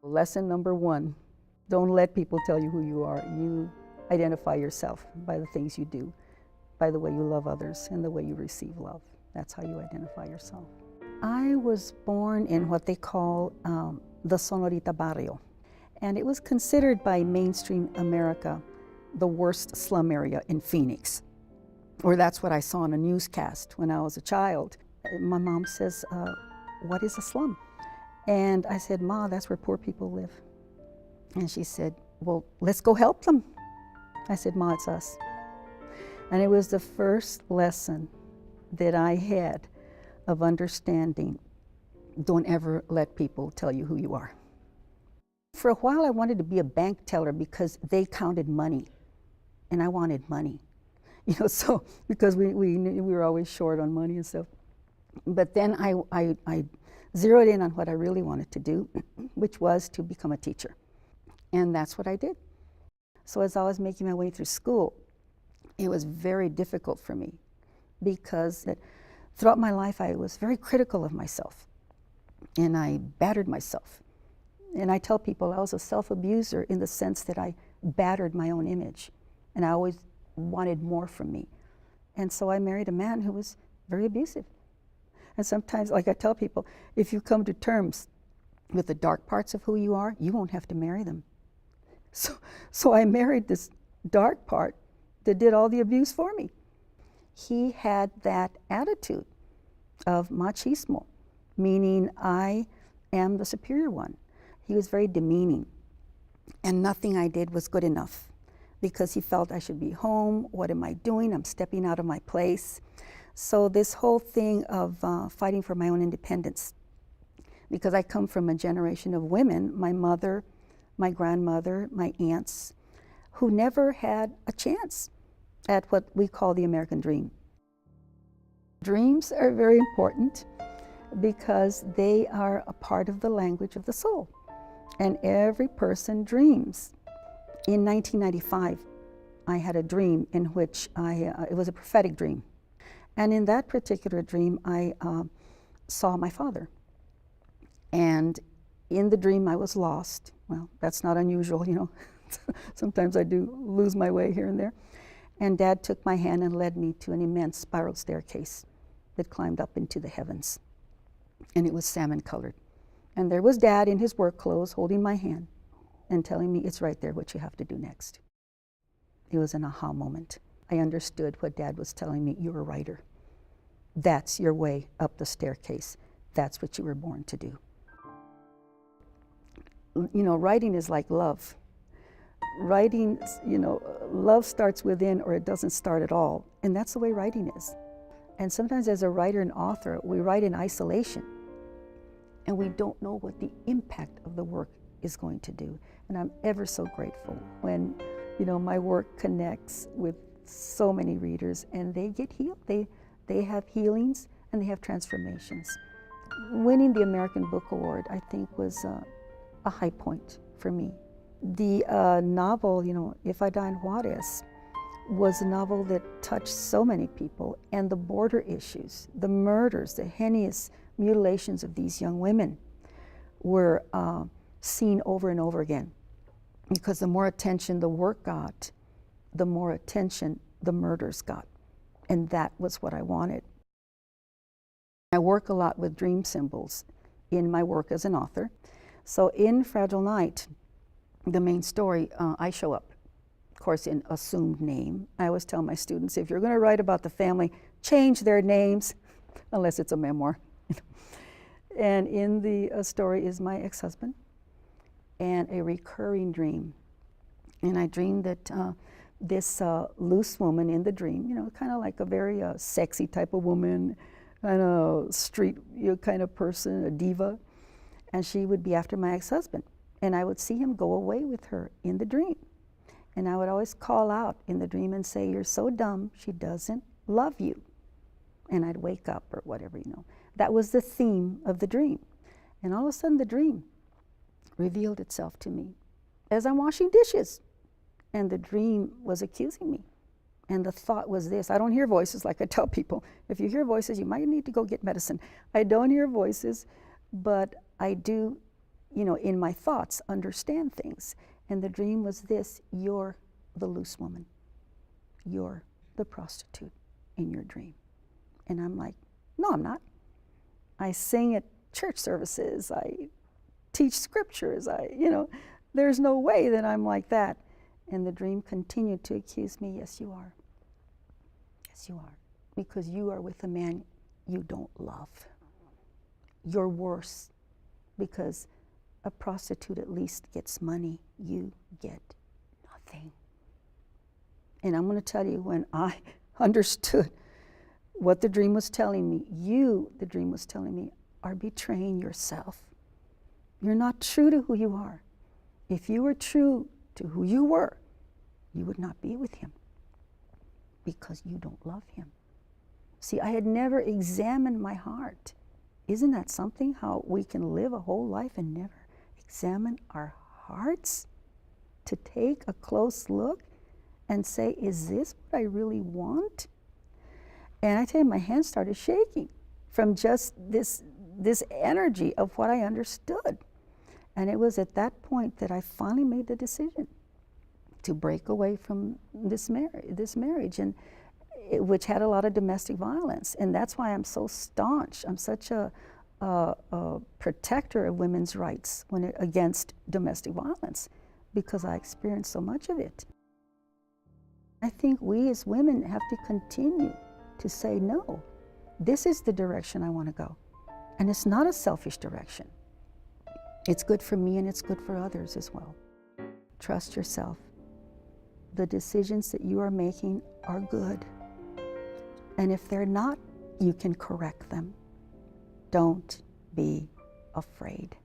Lesson number one, don't let people tell you who you are. You identify yourself by the things you do, by the way you love others and the way you receive love. That's how you identify yourself. I was born in what they call the Sonorita Barrio, and it was considered by mainstream America the worst slum area in Phoenix, or that's what I saw in a newscast when I was a child. My mom says, what is a slum? And I said, Ma, that's where poor people live. And she said, well, let's go help them. I said, Ma, it's us. And it was the first lesson that I had of understanding, don't ever let people tell you who you are. For a while, I wanted to be a bank teller because they counted money, and I wanted money. You know, so because we were always short on money and stuff. But then I zeroed in on what I really wanted to do, which was to become a teacher. And that's what I did. So as I was making my way through school, it was very difficult for me because throughout my life I was very critical of myself and I battered myself. And I tell people I was a self-abuser in the sense that I battered my own image and I always wanted more from me. And so I married a man who was very abusive. And sometimes, like I tell people, if you come to terms with the dark parts of who you are, you won't have to marry them. So I married this dark part that did all the abuse for me. He had that attitude of machismo, meaning I am the superior one. He was very demeaning, and nothing I did was good enough because he felt I should be home. What am I doing? I'm stepping out of my place. So this whole thing of fighting for my own independence, because I come from a generation of women, my mother, my grandmother, my aunts, who never had a chance at what we call the American dream. Dreams are very important because they are a part of the language of the soul, and every person dreams. In 1995, I had a dream in which it was a prophetic dream. And in that particular dream, I saw my father. And in the dream, I was lost. Well, that's not unusual, you know. Sometimes I do lose my way here and there. And Dad took my hand and led me to an immense spiral staircase that climbed up into the heavens. And it was salmon colored. And there was Dad in his work clothes holding my hand and telling me, it's right there what you have to do next. It was an aha moment. I understood what Dad was telling me. You're a writer. That's your way up the staircase. That's what you were born to do. You know, writing is like love. Writing, you know, love starts within or it doesn't start at all. And that's the way writing is. And sometimes as a writer and author, we write in isolation. And we don't know what the impact of the work is going to do. And I'm ever so grateful when, you know, my work connects with so many readers and they get healed. They have healings and they have transformations. Winning the American Book Award, I think, was a high point for me. The novel, you know, If I Die in Juarez, was a novel that touched so many people, and the border issues, the murders, the heinous mutilations of these young women were seen over and over again. Because the more attention the work got, the more attention the murders got. And that was what I wanted. I work a lot with dream symbols in my work as an author. So in Fragile Night, the main story, I show up, of course, in assumed name. I always tell my students, if you're going to write about the family, change their names, unless it's a memoir. And in the story is my ex-husband and a recurring dream. And I dreamed that this loose woman in the dream, you know, kind of like a very sexy type of woman, kind of street kind of person, a diva, and she would be after my ex-husband. And I would see him go away with her in the dream. And I would always call out in the dream and say, you're so dumb, she doesn't love you. And I'd wake up or whatever, you know. That was the theme of the dream. And all of a sudden the dream revealed itself to me as I'm washing dishes. And the dream was accusing me. And the thought was this, I don't hear voices like I tell people. If you hear voices, you might need to go get medicine. I don't hear voices, but I do in my thoughts, understand things. And the dream was this: you're the loose woman. You're the prostitute in your dream. And I'm like, no, I'm not. I sing at church services. I teach scriptures. There's no way that I'm like that. And the dream continued to accuse me. Yes, you are. Yes, you are. Because you are with a man you don't love. You're worse, because a prostitute at least gets money. You get nothing. And I'm going to tell you, when I understood what the dream was telling me, the dream was telling me, are betraying yourself. You're not true to who you are. If you were true to who you were, you would not be with him, because you don't love him. See, I had never examined my heart. Isn't that something, how we can live a whole life and never examine our hearts? To take a close look and say, is this what I really want? And I tell you, my hands started shaking from just this energy of what I understood. And it was at that point that I finally made the decision to break away from this marriage, and which had a lot of domestic violence. And that's why I'm so staunch. I'm such a protector of women's rights against domestic violence, because I experienced so much of it. I think we as women have to continue to say, no, this is the direction I want to go. And it's not a selfish direction. It's good for me, and it's good for others as well. Trust yourself. The decisions that you are making are good. And if they're not, you can correct them. Don't be afraid.